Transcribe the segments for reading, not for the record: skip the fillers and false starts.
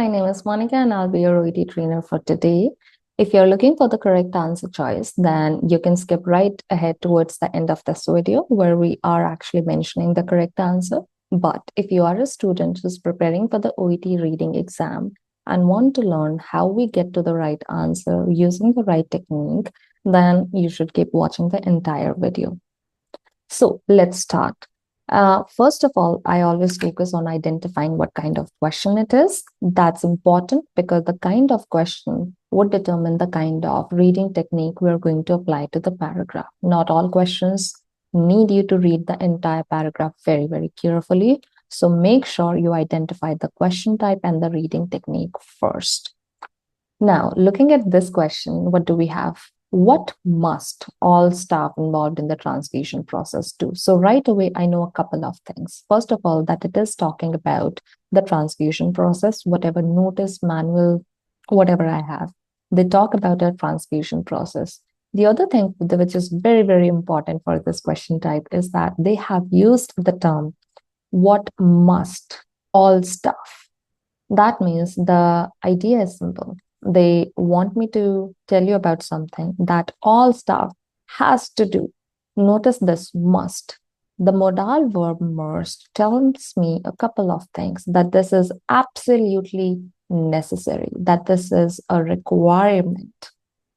my name is Monica and I'll be your OET trainer for today. If you're looking for the correct answer choice, then you can skip right ahead towards the end of this video where we are actually mentioning the correct answer. But if you are a student who's preparing for the OET reading exam and want to learn how we get to the right answer using the right technique, then you should keep watching the entire video. So let's start. First of all, I always focus on identifying what kind of question it is. That's important because the kind of question would determine the kind of reading technique we're going to apply to the paragraph. Not all questions need you to read the entire paragraph very, very carefully. So make sure you identify the question type and the reading technique first. Now, looking at this question, what do we have? What must all staff involved in the transfusion process do? So right away, I know a couple of things. First of all, that it is talking about the transfusion process, whatever notice, manual, whatever I have. They talk about a transfusion process. The other thing which is very, very important for this question type is that they have used the term, what must all staff. That means the idea is simple. They want me to tell you about something that all staff has to do. Notice this must. The modal verb must tells me a couple of things, that this is absolutely necessary, that this is a requirement,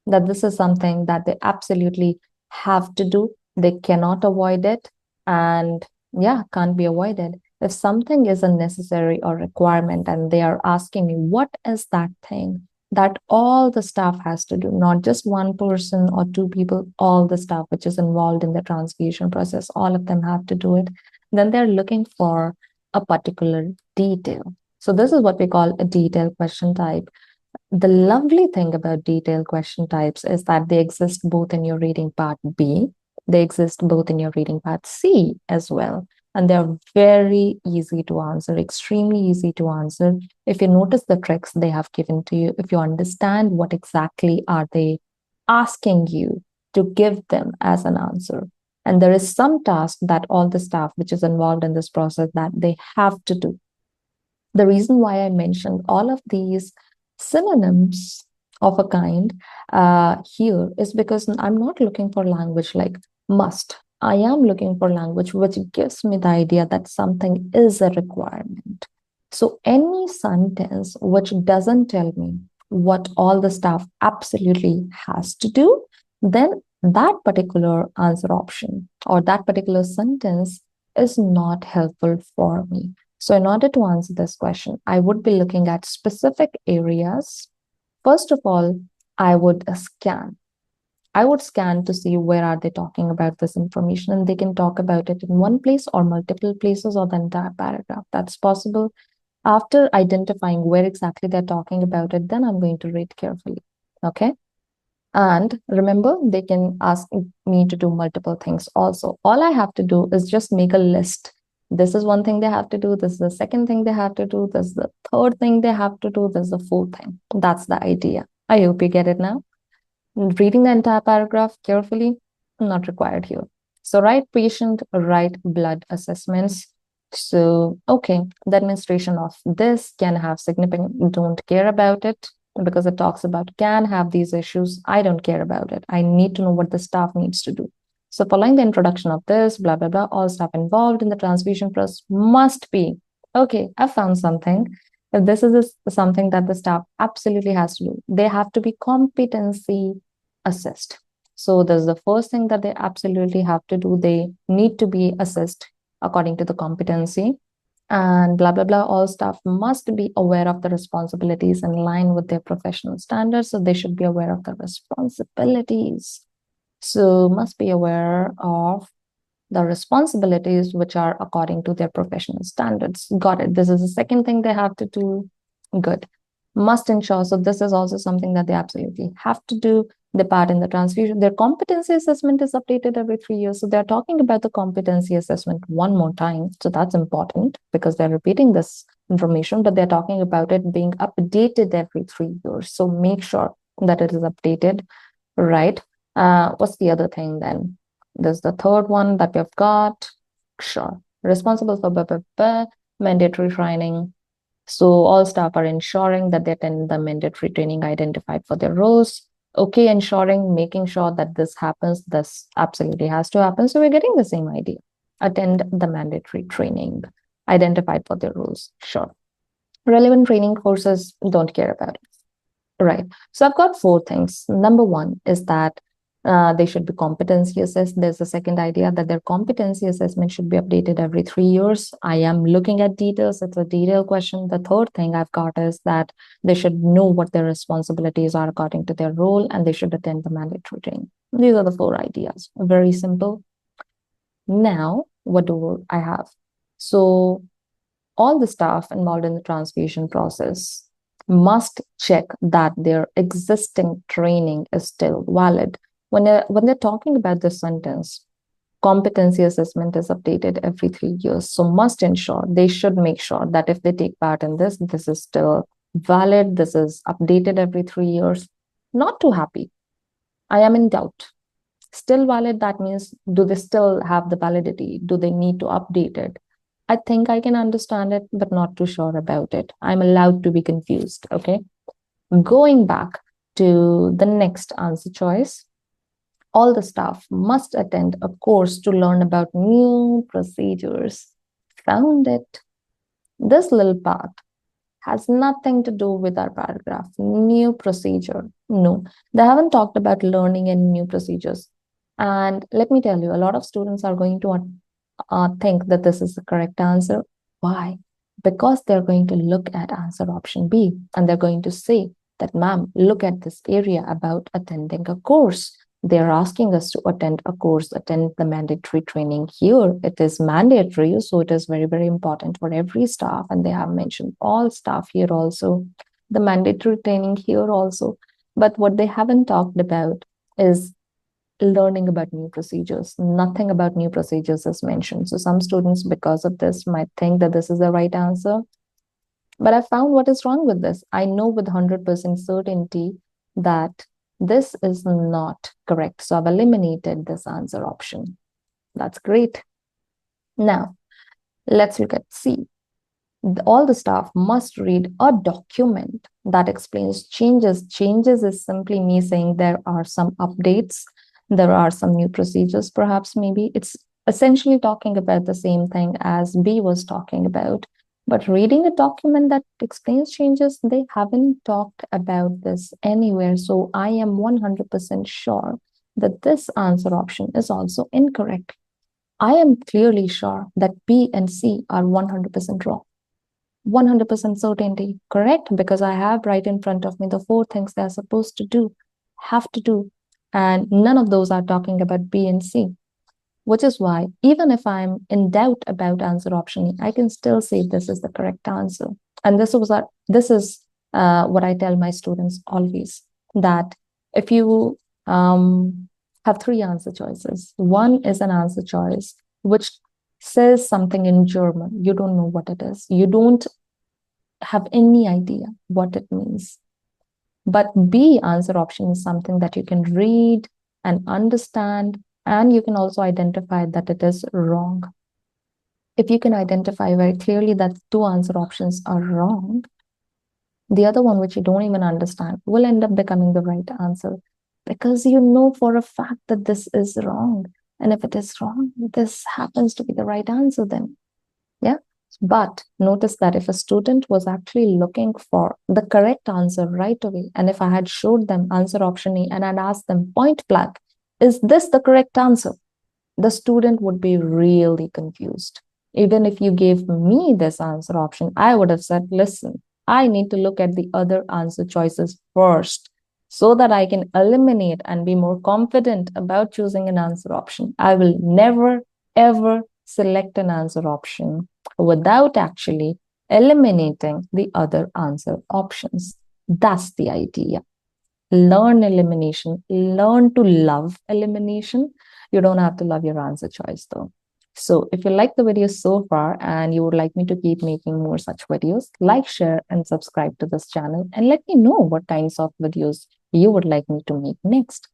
that this is something that they absolutely have to do. They cannot avoid it, and yeah, can't be avoided. If something is a necessary or requirement and they are asking me, what is that thing that all the staff has to do, not just one person or two people, all the staff which is involved in the transfusion process, all of them have to do it, then they're looking for a particular detail. So this is what we call a detailed question type. The lovely thing about detailed question types is that they exist both in your reading part B, they exist both in your reading part C as well. And they're very easy to answer, extremely easy to answer. If you notice the tricks they have given to you, if you understand what exactly are they asking you to give them as an answer. And there is some task that all the staff which is involved in this process that they have to do. The reason why I mentioned all of these synonyms of a kind here is because I'm not looking for language like must. I am looking for language which gives me the idea that something is a requirement. So any sentence which doesn't tell me what all the staff absolutely has to do, then that particular answer option or that particular sentence is not helpful for me. So in order to answer this question, I would be looking at specific areas. First of all, I would scan. I would scan to see where are they talking about this information, and they can talk about it in one place or multiple places or the entire paragraph. That's possible. After identifying where exactly they're talking about it, then I'm going to read carefully. Okay. And remember, they can ask me to do multiple things also. All I have to do is just make a list. This is one thing they have to do. This is the second thing they have to do. This is the third thing they have to do. This is the fourth thing. That's the idea. I hope you get it now. Reading the entire paragraph carefully, not required here. So write patient, write blood assessments. So, okay, the administration of this can have significant, don't care about it because it talks about can have these issues. I don't care about it. I need to know what the staff needs to do. So following the introduction of this, blah, blah, blah, all staff involved in the transfusion process must be, okay, I found something. If this is something that the staff absolutely has to do, they have to be competency assessed. So there's the first thing that they absolutely have to do. They need to be assessed according to the competency. And blah, blah, blah, all staff must be aware of the responsibilities in line with their professional standards. So they should be aware of the responsibilities. So must be aware of the responsibilities which are according to their professional standards. Got it. This is the second thing they have to do. Good. Must ensure. So this is also something that they absolutely have to do. The part in the transfusion, their competency assessment is updated every 3 years. So they're talking about the competency assessment one more time. So that's important because they're repeating this information, but they're talking about it being updated every 3 years. So make sure that it is updated, right? What's the other thing then? There's the third one that we've got. Sure. Responsible for mandatory training. So all staff are ensuring that they attend the mandatory training identified for their roles. Okay, ensuring, making sure that this happens, this absolutely has to happen. So we're getting the same idea. Attend the mandatory training identified for their roles. Sure. Relevant training courses, don't care about it. Right. So I've got 4 things. Number one is that they should be competency assessed. There's a second idea that their competency assessment should be updated every 3 years. I am looking at details. It's a detailed question. The third thing I've got is that they should know what their responsibilities are according to their role, and they should attend the mandatory training. These are the 4 ideas. Very simple. Now, what do I have? So all the staff involved in the transfusion process must check that their existing training is still valid. When they're talking about this sentence, competency assessment is updated every 3 years. So must ensure, they should make sure that if they take part in this, this is still valid, this is updated every 3 years. Not too happy. I am in doubt. Still valid, that means, do they still have the validity? Do they need to update it? I think I can understand it, but not too sure about it. I'm allowed to be confused, okay? Going back to the next answer choice, all the staff must attend a course to learn about new procedures. Found it. This little part has nothing to do with our paragraph. New procedure. No, they haven't talked about learning any new procedures. And let me tell you, a lot of students are going to think that this is the correct answer. Why? Because they're going to look at answer option B and they're going to say that, ma'am, look at this area about attending a course. They're asking us to attend a course, attend the mandatory training here. It is mandatory, so it is very, very important for every staff. And they have mentioned all staff here also, the mandatory training here also. But what they haven't talked about is learning about new procedures. Nothing about new procedures is mentioned. So some students, because of this, might think that this is the right answer. But I found what is wrong with this. I know with 100% certainty that this is not correct. So I've eliminated this answer option. That's great. Now, let's look at C. All the staff must read a document that explains changes. Changes is simply me saying there are some updates, there are some new procedures, perhaps, maybe. It's essentially talking about the same thing as B was talking about. But reading a document that explains changes, they haven't talked about this anywhere. So I am 100% sure that this answer option is also incorrect. I am clearly sure that B and C are 100% wrong. 100% certainty, correct? Because I have right in front of me the 4 things they're supposed to do, have to do. And none of those are talking about B and C, which is why even if I'm in doubt about answer option E, I can still say this is the correct answer. And this is what I tell my students always, that if you have 3 answer choices, one is an answer choice which says something in German. You don't know what it is. You don't have any idea what it means. But B answer option is something that you can read and understand, and you can also identify that it is wrong. If you can identify very clearly that 2 answer options are wrong, the other one, which you don't even understand, will end up becoming the right answer, because you know for a fact that this is wrong. And if it is wrong, this happens to be the right answer then. Yeah. But notice that if a student was actually looking for the correct answer right away, and if I had showed them answer option E and I'd asked them point blank, is this the correct answer? The student would be really confused. Even if you gave me this answer option, I would have said, listen, I need to look at the other answer choices first so that I can eliminate and be more confident about choosing an answer option. I will never, ever select an answer option without actually eliminating the other answer options. That's the idea. Learn elimination, learn to love elimination. You don't have to love your answer choice though. So if you like the video so far and you would like me to keep making more such videos, like, share, and subscribe to this channel, and let me know what kinds of videos you would like me to make next.